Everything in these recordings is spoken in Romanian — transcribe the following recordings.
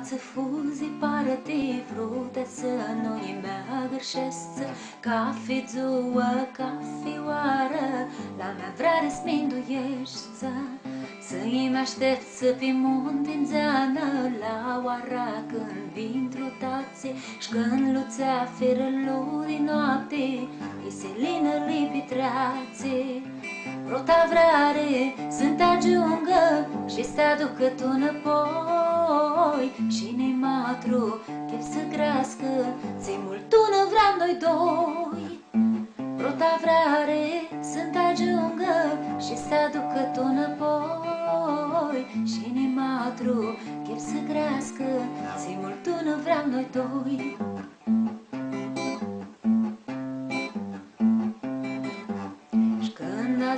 Față fuzi parati frute să nu-i meagărsesc Cafi zuă, cafi oară La mea vrare sminduiești Să-i aștept să fi muntinzeană La oara când vin trutații Și când luțea firălu din noapte I se lină lipitrații Rota vrare sunt ajungă Și se aducă tu înapoi Și ne matru chef să crească Ți mult tună vreau noi doi Rota vrare sunt ajungă Și se aducă tu înapoi Și ne matru chef să crească Ți mult tună vreau noi doi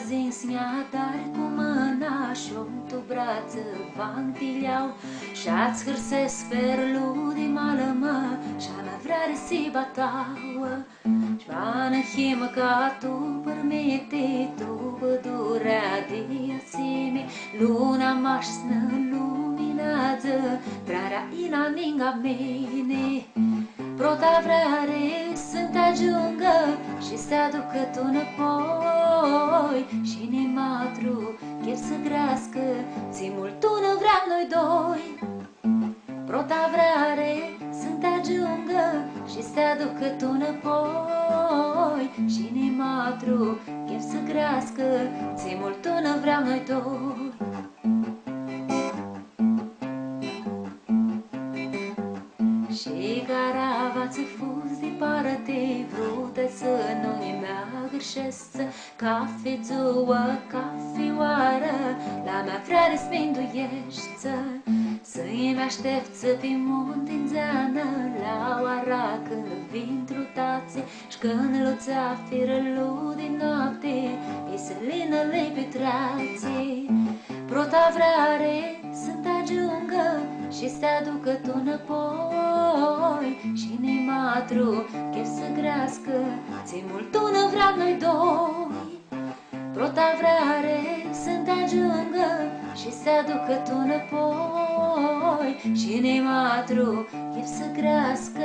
Zins-mi-a dar cu mâna Și-o tu brață vantileau Și-ați hârsesc ferlu di mală mă Și-a mea vrare si batauă Și-vană himă ca tu permite Tu bădurea di asimi Luna mașnă luminează Vrarea ina ninga mine Prota vrare sunt ajungă Și se aducă tu înapoi Și ne matru chef să crească Ți mult tună vreau noi doi Prota vrare sunt ajungă Și se aducă tu înapoi Și ne matru chef să crească Ți mult tună vreau noi doi Și caravață fuz de parate Vrute să nu-i meagărsesc Cafe zuă, cafe oară La mea vrare sminduiești Să-i aștept să fi muntinzeană La oara când vin trutații Și când luțea firălu din noapte I se lină lipitrații Prota vrare sunt ajungă Și se aducă tu înapoi Și ne matru chef să crească Ți mult tună vreau noi doi Prota vrare sunt ajungă Și se aducă tu înapoi Și ne matru chef să crească